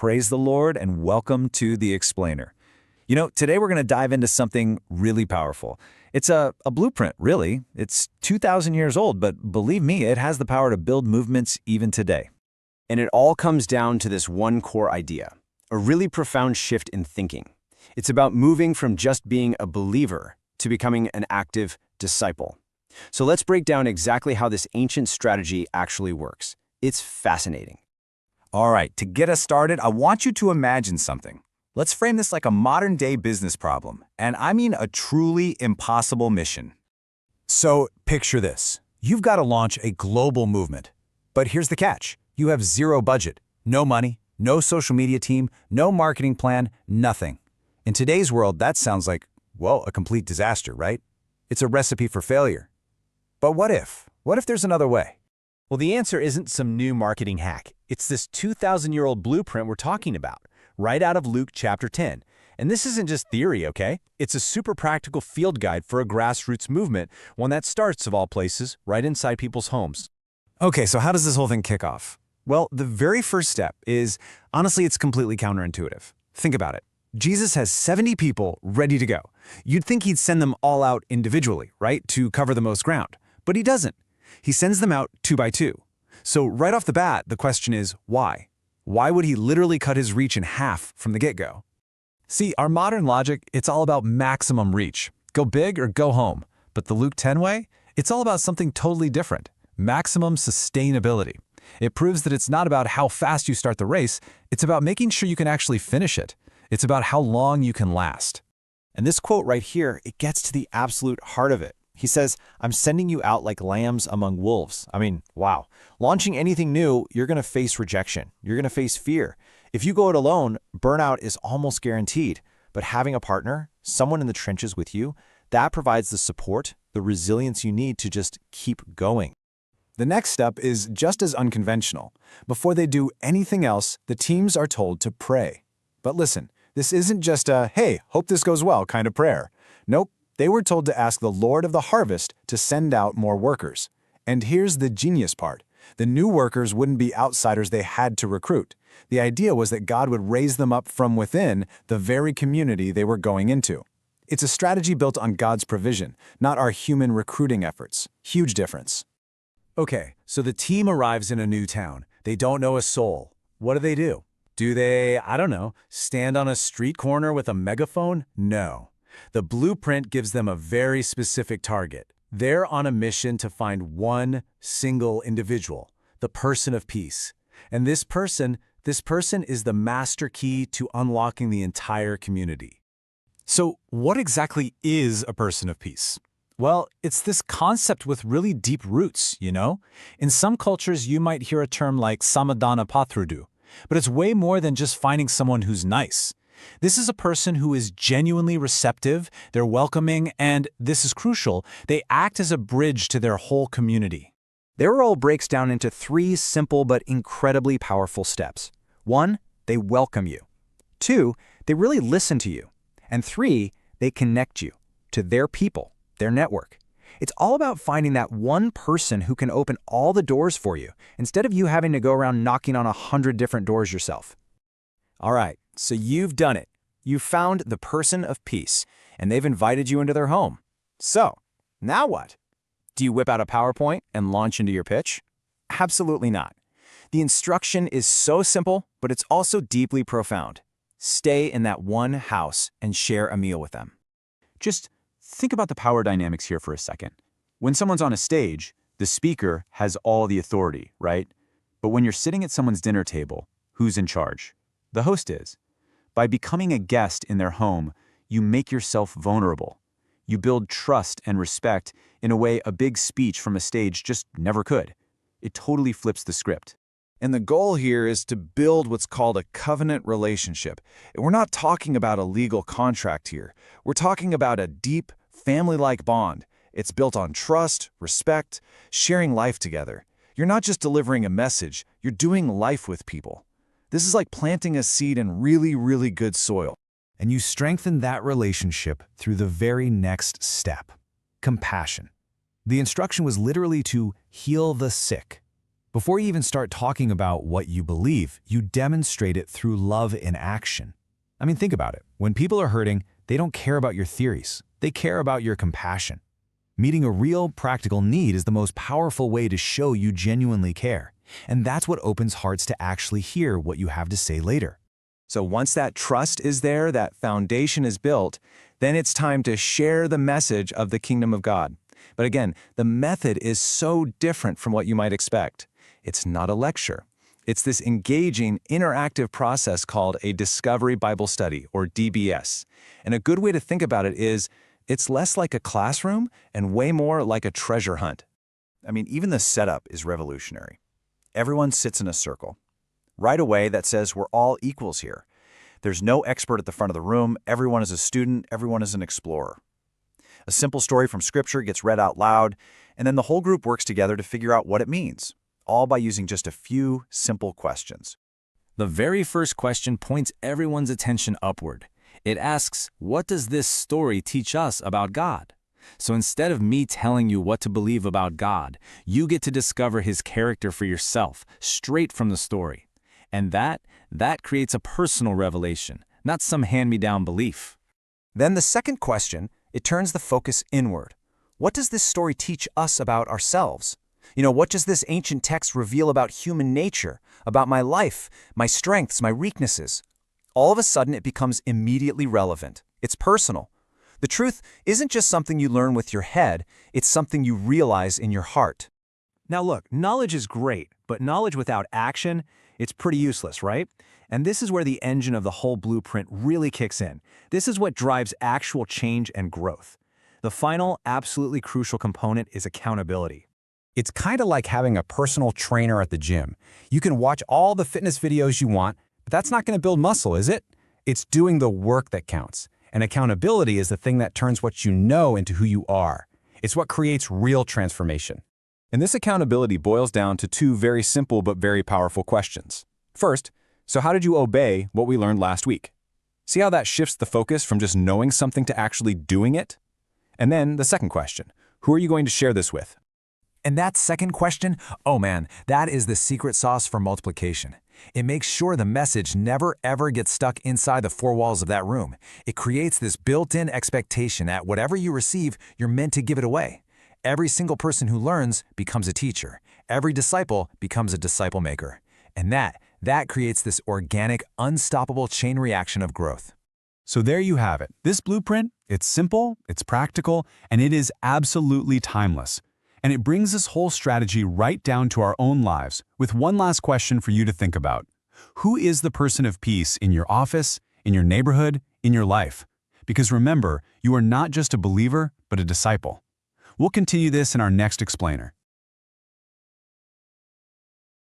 Praise the Lord and welcome to The Explainer. Today we're going to dive into something really powerful. It's a blueprint, really. It's 2,000 years old, but believe me, it has the power to build movements even today. And it all comes down to this one core idea, a really profound shift in thinking. It's about moving from just being a believer to becoming an active disciple. So let's break down exactly how this ancient strategy actually works. It's fascinating. All right, to get us started, I want you to imagine something. Let's frame this like a modern-day business problem, and I mean a truly impossible mission. So, picture this. You've got to launch a global movement. But here's the catch. You have zero budget, no money, no social media team, no marketing plan, nothing. In today's world, that sounds like, well, a complete disaster, right? It's a recipe for failure. But what if? What if there's another way? Well, the answer isn't some new marketing hack. It's this 2,000-year-old blueprint we're talking about, right out of Luke chapter 10. And this isn't just theory, okay? It's a super practical field guide for a grassroots movement, one that starts, of all places, right inside people's homes. Okay, so how does this whole thing kick off? Well, the very first step is, honestly, it's completely counterintuitive. Think about it. Jesus has 70 people ready to go. You'd think he'd send them all out individually, right, to cover the most ground. But he doesn't. He sends them out 2 by 2. So right off the bat, the question is, why? Why would he literally cut his reach in half from the get-go? See, our modern logic, it's all about maximum reach. Go big or go home. But the Luke 10 way, it's all about something totally different. Maximum sustainability. It proves that it's not about how fast you start the race, it's about making sure you can actually finish it. It's about how long you can last. And this quote right here, it gets to the absolute heart of it. He says, I'm sending you out like lambs among wolves. I mean, wow. Launching anything new, you're going to face rejection. You're going to face fear. If you go it alone, burnout is almost guaranteed. But having a partner, someone in the trenches with you, that provides the support, the resilience you need to just keep going. The next step is just as unconventional. Before they do anything else, the teams are told to pray. But listen, this isn't just a, hey, hope this goes well kind of prayer. Nope. They were told to ask the Lord of the harvest to send out more workers. And here's the genius part. The new workers wouldn't be outsiders they had to recruit. The idea was that God would raise them up from within the very community they were going into. It's a strategy built on God's provision, not our human recruiting efforts. Huge difference. Okay, so the team arrives in a new town. They don't know a soul. What do? Do they, stand on a street corner with a megaphone? No. The blueprint gives them a very specific target. They're on a mission to find one single individual, the person of peace. And this person is the master key to unlocking the entire community. So what exactly is a person of peace? Well, it's this concept with really deep roots, In some cultures, you might hear a term like samadana pathrudu, but it's way more than just finding someone who's nice. This is a person who is genuinely receptive, they're welcoming, and, this is crucial, they act as a bridge to their whole community. Their role breaks down into 3 simple but incredibly powerful steps. 1, they welcome you. 2, they really listen to you. And 3, they connect you to their people, their network. It's all about finding that one person who can open all the doors for you, instead of you having to go around knocking on 100 different doors yourself. All right. So you've done it. You've found the person of peace, and they've invited you into their home. So, now what? Do you whip out a PowerPoint and launch into your pitch? Absolutely not. The instruction is so simple, but it's also deeply profound. Stay in that one house and share a meal with them. Just think about the power dynamics here for a second. When someone's on a stage, the speaker has all the authority, right? But when you're sitting at someone's dinner table, who's in charge? The host is. By becoming a guest in their home, you make yourself vulnerable. You build trust and respect in a way a big speech from a stage just never could. It totally flips the script. And the goal here is to build what's called a covenant relationship. We're not talking about a legal contract here. We're talking about a deep, family-like bond. It's built on trust, respect, sharing life together. You're not just delivering a message, you're doing life with people. This is like planting a seed in really, really good soil. And you strengthen that relationship through the very next step, compassion. The instruction was literally to heal the sick. Before you even start talking about what you believe, you demonstrate it through love in action. I mean, think about it. When people are hurting, they don't care about your theories. They care about your compassion. Meeting a real, practical need is the most powerful way to show you genuinely care. And that's what opens hearts to actually hear what you have to say later. So once that trust is there, that foundation is built, then it's time to share the message of the kingdom of God. But again, the method is so different from what you might expect. It's not a lecture. It's this engaging, interactive process called a Discovery Bible Study, or DBS. And a good way to think about it is, it's less like a classroom and way more like a treasure hunt. I mean, even the setup is revolutionary. Everyone sits in a circle. Right away, that says we're all equals here. There's no expert at the front of the room. Everyone is a student. Everyone is an explorer. A simple story from Scripture gets read out loud, and then the whole group works together to figure out what it means, all by using just a few simple questions. The very first question points everyone's attention upward. It asks, what does this story teach us about God? So instead of me telling you what to believe about God, you get to discover His character for yourself, straight from the story. And that creates a personal revelation, not some hand-me-down belief. Then the second question, it turns the focus inward. What does this story teach us about ourselves? What does this ancient text reveal about human nature, about my life, my strengths, my weaknesses? All of a sudden, it becomes immediately relevant. It's personal. The truth isn't just something you learn with your head, it's something you realize in your heart. Now look, knowledge is great, but knowledge without action, it's pretty useless, right? And this is where the engine of the whole blueprint really kicks in. This is what drives actual change and growth. The final, absolutely crucial component is accountability. It's kind of like having a personal trainer at the gym. You can watch all the fitness videos you want, but that's not going to build muscle, is it? It's doing the work that counts. And accountability is the thing that turns what you know into who you are. It's what creates real transformation. And this accountability boils down to two very simple but very powerful questions. First, so how did you obey what we learned last week? See how that shifts the focus from just knowing something to actually doing it? And then the second question, who are you going to share this with? And that second question, oh man, that is the secret sauce for multiplication. It makes sure the message never ever gets stuck inside the four walls of that room. It creates this built-in expectation that whatever you receive, you're meant to give it away. Every single person who learns becomes a teacher. Every disciple becomes a disciple maker. And that creates this organic, unstoppable chain reaction of growth. So there you have it. This blueprint, it's simple, it's practical, and it is absolutely timeless. And it brings this whole strategy right down to our own lives with one last question for you to think about. Who is the person of peace in your office, in your neighborhood, in your life? Because remember, you are not just a believer, but a disciple. We'll continue this in our next explainer.